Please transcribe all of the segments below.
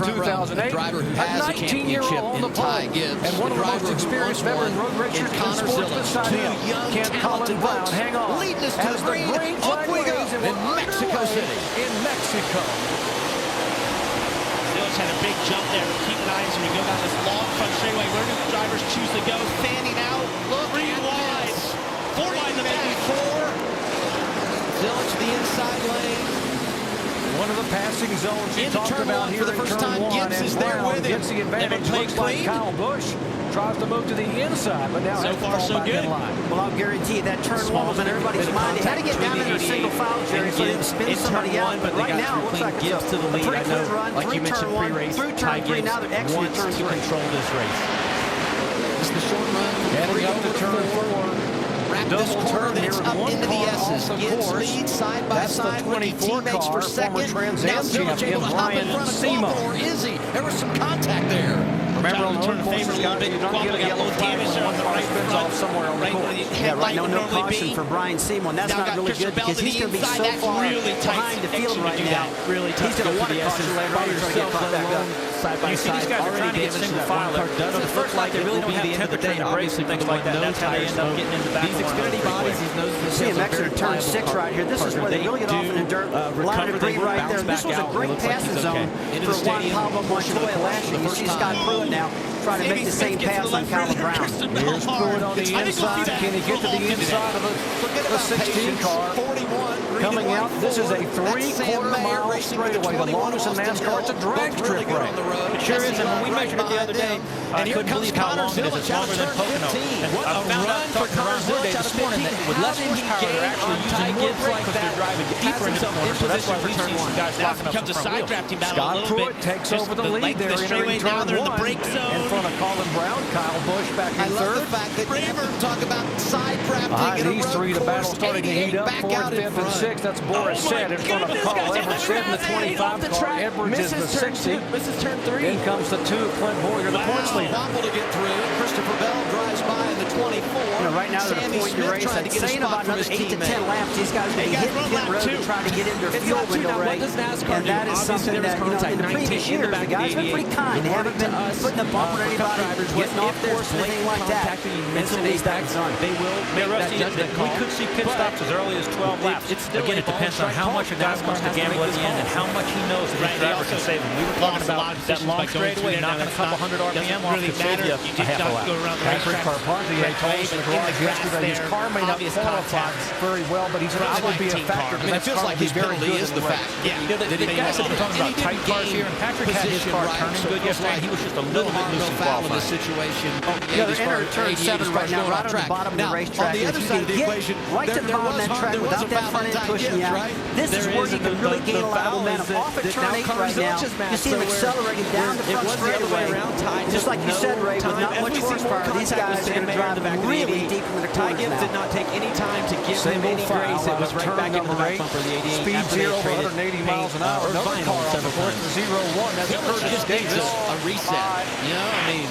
2008. driver who A has a 19-year-old on the pole. And one of the most experienced veteran road racers in sports beside him. Can't Colin Brown hang on leading us to as the green flag waves in Mexico City. In Mexico. Had a big jump there. Keep an eye as we go down this long front straightaway. Where do the drivers choose to go? Fanning out. Look, 3 wide. 4 wide in the back. 4. Zillage the inside lane. One of the passing zones he talked about here for the first time. Gibbs is there with him. Gets the advantage. Looks like Kyle Busch tries to move to the inside, but now so far so good. Well, I'll guarantee you that turn 1 was in everybody's mind. They had to get down in their single file, Jerry, so they can spin somebody out. But right now, it looks like it's a pretty clear run. Like you mentioned pre-race, through turn 3, now they're exiting turn 3. Control this race. This is the short run. Heading up to turn 4. Double turn here up one into the car S's. off the Gibbs course. leads side by That's side the with 24 teammates car, for second. former Trans Now Am Zillage champion able to hop in Brian front of Simo. Or is he? There was some contact there. Remember, on the turn road favor courses, a little guys, bit. you don't get a yellow flag when one car spins off somewhere on the course. Yeah, right now, no caution for Brian Seymour. That's not really good because he's going to be so far behind the field right now. Really He's going to want a caution later on. He's going to get caught back up. Side by side. These guys are trying to get single file. So the first like they really don't have temperature in the brakes and things like that. That's how they end up getting in the back. These Xfinity bodies, these noses, See him exit turn 6 right here. This is where they really get off in the dirt. A lot of debris right there. This was a great passing zone for Juan Pablo Montoya last year. You see Scott Pruitt now trying to make the same pass on Colin Brown. Here's Pruitt on the inside. Can he get to the inside of the 16 car? 41 Coming out, this is a 3/4-mile straightaway, the longest in NASCAR. It's a drag strip race. It sure is, and when we measured it the other day, I couldn't believe how long it is. It's longer than Pocono. And I found out talking to Ron Woodday this morning that with less horsepower, they're actually using more brake because they're driving deeper into the corner. So that's why we've seen some guys locking up the front wheels. Scott Pruitt takes over the lead there entering turn 1 in front of Colin Brown. Kyle Busch back in I love third. the fact that you never talk about side drafting in a These road three, the battle course, starting to heat up. 4th, 5th, and 6th. That's Boris Said in front of Carl Everett. Said in the 25 car. Edwards is the 60. Misses turn 3. In comes the 2, Clint Boyer, the points leader. Wobble to get through. Christopher Bell drives by in the 24. You know, right now they're at a point in the race. I'd say in about another 8 to 10 laps, these guys will be hitting pit road to try to get into their fuel window race. And that is something that, you know, in the previous years, the guys have been pretty kind. They haven't been putting a bump on anybody, getting off course, anything like that. And so these guys done. They will make that judgment call. We could see pit stops as early as 12 laps. Again, it depends on how much a guy wants to gamble at the end and how much he knows that his driver can save him. We were talking about that long straightaway, knocking a couple hundred RPM off to save you a half a lap. Patrick Carpentier told us in the garage yesterday his car may not qualify very well, but he said that would be a factor. I mean, it feels like his penalty is the fact. Yeah, the guys have been talking about tight cars here, and Patrick had his car turning good yesterday. He was just a little bit loose in qualifying. Situation. Yeah, they're entering turn 7 right now, right on the bottom of the racetrack. On the other side of the equation, right to the bottom of that track without that front end pushing you out. This is where you can really gain a lot of momentum. Off at turn 8 right now, you see him accelerating down the front straightaway. Just like you said, Ray, with not much horsepower, these guys are going to drive really deep into the corners now. Did not take any time to give him any grace. It was right back into the back bumper of the 88. Speed 0 over 180 miles an hour. Another car off the course, the 0-1. That's Curtis Davis. A reset. You know, I mean.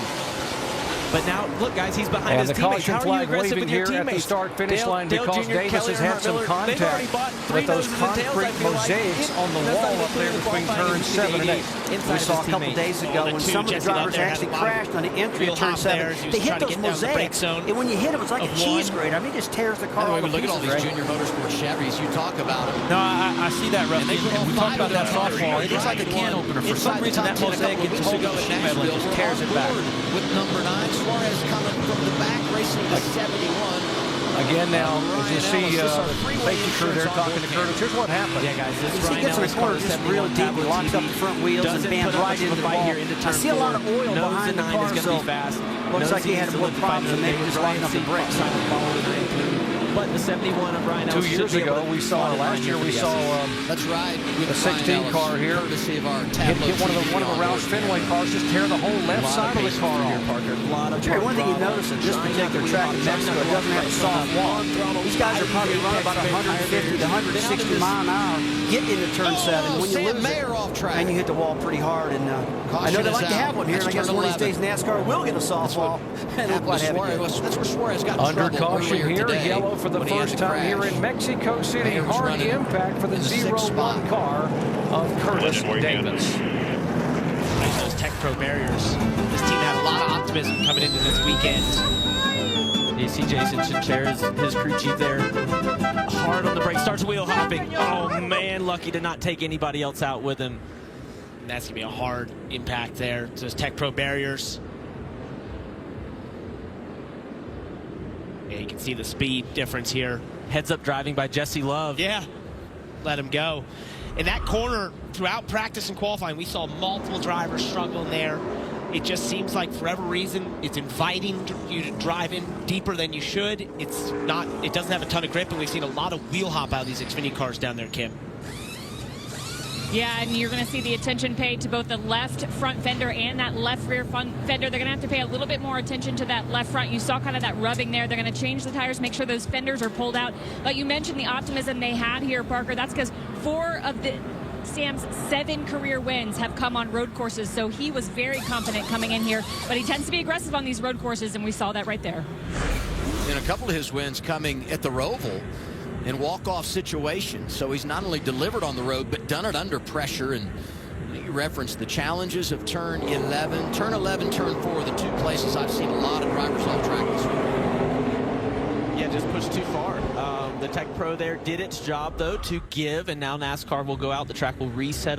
But now, look, guys, he's behind and his the teammates. caution How are you flag aggressive waving with your here at the teammates? start-finish line because Jr., Davis has had some contact with those concrete mosaics on the wall up there between turns 7 and 8. We saw a couple days ago when some of the drivers actually crashed on the entry of turn 7. They hit those mosaics, and when you hit it, it's like a cheese grater. I mean, it just tears the car all to Look at all pieces, these junior motorsport Chevys. You talk about them. No, I see that, Rusty. And we talked about that softball. It looks like a can opener. For some reason, that mosaic gets hold of the sheet metal and just tears it back. With number 9, Suarez coming from the back, racing to 71. Again now, as you see safety crew there talking to Curtis. Here's what happened. Yeah, guys, this He gets in the corner just real deep. He locks up the front wheels and bams right into the ball. I see a lot of oil behind the car, so looks like he had more problems than maybe just locking up the brakes. But the 71 of Brian 2 years ago, we saw last year we saw that's right. the 16 car here hit one of the Roush Fenway cars, just tear the whole left side of the car off. Jerry, one thing you notice at this particular track in Mexico, it doesn't have a soft wall. These guys are probably running about 150 to 160 mile an hour getting into turn 7. When you lose it, and you hit the wall pretty hard. And I know they like to have one here, and I guess one of these days NASCAR will get a soft wall. That's where Suarez got under caution here, yellow for the first time here in Mexico City. Hard impact for the 0-1 car of Curtis Davis. Pro barriers. This team had a lot of optimism coming into this weekend. You see Jason Chinchera, his crew chief there, hard on the brake, starts wheel hopping. Oh man, lucky to not take anybody else out with him. And that's gonna be a hard impact there to those Tech Pro barriers. Yeah, you can see the speed difference here. Heads up driving by Jesse Love. Yeah, let him go. In that corner, throughout practice and qualifying, we saw multiple drivers struggling there. It just seems like for whatever reason, it's inviting you to drive in deeper than you should. It doesn't have a ton of grip, and we've seen a lot of wheel hop out of these Xfinity cars down there, Kim. Yeah, and you're going to see the attention paid to both the left front fender and that left rear front fender. They're going to have to pay a little bit more attention to that left front. You saw kind of that rubbing there. They're going to change the tires, make sure those fenders are pulled out. But you mentioned the optimism they had here, Parker. That's because 4 of Sam's 7 career wins have come on road courses, so he was very confident coming in here. But he tends to be aggressive on these road courses, and we saw that right there. And a couple of his wins coming at the Roval in walk-off situations. So he's not only delivered on the road, but done it under pressure. And you referenced the challenges of turn 11. Turn 11, turn 4 are the 2 places I've seen a lot of drivers off track this week. Yeah, just pushed too far. The Tech Pro there did its job, though, to give, and now NASCAR will go out. The track will reset